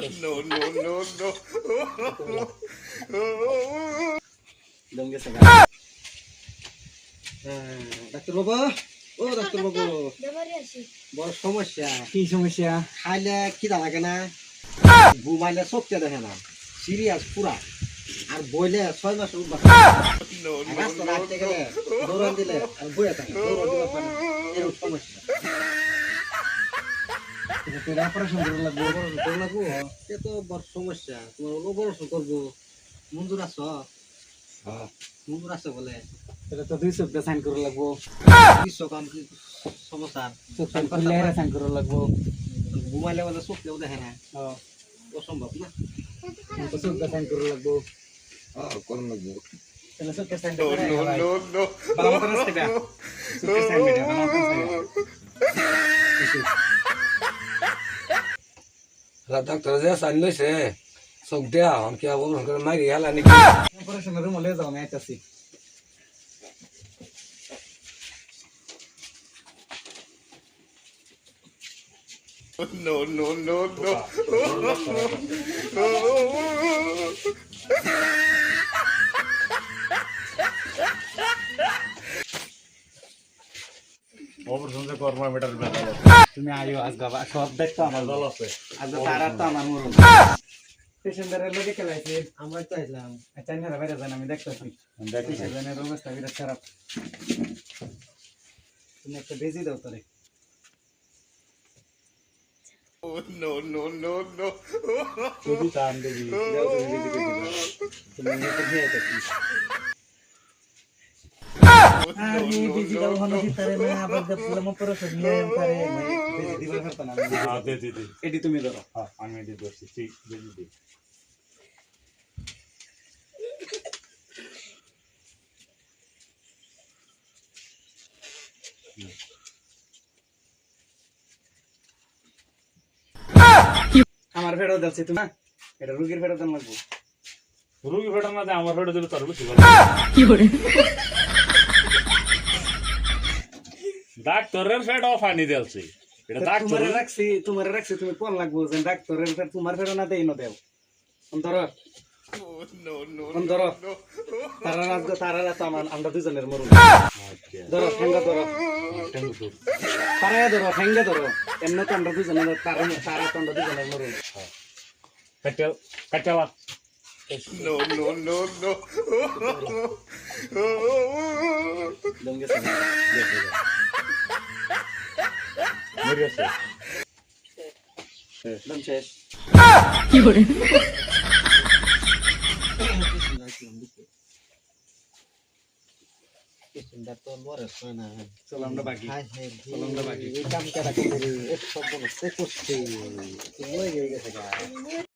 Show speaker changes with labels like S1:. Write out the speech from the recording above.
S1: No, no, no, no.
S2: দম গেছে গা। ডাক্তার বাবা, ও ডাক্তার বাবু, বড় সমস্যা।
S3: কি সমস্যা?
S2: খাইলে খিদা লাগে না, ঘুমাইলে চোখতে দেখে না, সিরিয়াস পুরা। আর বইলে 6 মাস উঠবা
S1: No, no,
S2: রাস্তা
S1: no,
S2: রাখতে গেলে
S1: no.
S2: দৌড়ান দিলে আর বইয়া থাকে, দৌড়ান দিলে পারে না। এরকম সমস্যা।
S3: তোর অপারেশন করে লাগবে।
S2: অপারেশন করে লাগবো? সে তো বড় সমস্যা। তোমার অপারেশন করবো, মঞ্জুর আছো? মঞ্জুর আছে বলে
S3: তাহলে তো 2 সপ্তাহ সাইন করে লাগবো।
S2: বিশ্বকাম কি সমস্যা?
S3: চোখ খুললে সাইন করে লাগবো।
S2: ঘুমাইলে বলে চোখতেও দেখে না,
S3: হ্যাঁ,
S2: অসম্ভব না।
S3: তো সপ্তাহ সাইন করে লাগবো।
S2: কোন লাগবো?
S3: তাহলে সপ্তাহ সাইন
S1: No,
S3: করে
S1: no, no, no.
S3: ভালো মতো রাস্তা গা। সপ্তাহ সাইন মেরে ভালো মতো
S4: ডাক্তার যে সাইন লইছে চোখ দেয়া কি অপারেশন করে মারি হেলা নাকি
S3: অপারেশন রুম হলে যাও আমি আইতাছি।
S1: No, no, no, no.
S5: Operation যে করবা মেটার ব্যাপার
S3: তুমি আইও আজ বাবা, সব দেখতো আমার
S5: ভালো আছে
S3: আজ তারা তো আমার মরণ। পেশেন্টের লগে খেলাইছি,
S2: আমরা তো আসলাম।
S3: আচ্ছা না বাইরে যান, আমি দেখতেছি। পেশেন্টের অবস্থা বিরাট খারাপ। তুমি একটা বেজি দাও তোরে।
S1: No, no, no, no.
S5: যদি টান দেবি
S3: দাও তুমি বেজি করে দিবা। তুমি নিতে দিয়ে যাচ্ছি। আরে বেজি দাও হলো দিতারে না, আবার দেখলাম অপারেশন নিয়ে পারে বেজি দিবা করতে না।
S5: হ্যাঁ দে দে দে
S3: এটি তুমি ধরো।
S5: হ্যাঁ আমি এটি ধরছি ঠিক দে দে
S3: আমার ফেরত যাচ্ছে তুমি, এটা রোগীর ফেরত দাম লাগবো।
S5: রুগী ফেটার না আমার ফেটে দিলে তোর বেশি ভালো ডাক্তারের ফেট অফ আনি দিয়েছে এটা ডাক্তার
S3: তোমারে রাখছি তুমি কোন লাগবো যে ডাক্তারের ফের তোমার ফেরত না দেই না দেও। ধরো
S1: No, no,
S3: ধরো,
S1: no.
S3: তারা তো আমরা দুজনের মরুন। ধরো ঠেঙ্গা ধরো, তারা ধরো ঠেঙ্গা ধরো, এমনি তো আমরা দুজনের তারা তো আমরা দুজনের মরুন।
S5: কাটা কাটাওয়া
S1: No, no, no, no.
S3: দম গেছে না?
S5: মরিয়াছে
S3: দম শেষ।
S2: পেশেন্টটা তো মরে না।
S3: চলো আমরা বাকি।
S2: হায় হায়,
S3: চলো আমরা বাকি।
S2: এই কাম কেডা করে? এ সব বলতে করছে, তুই মরে গেছে গা।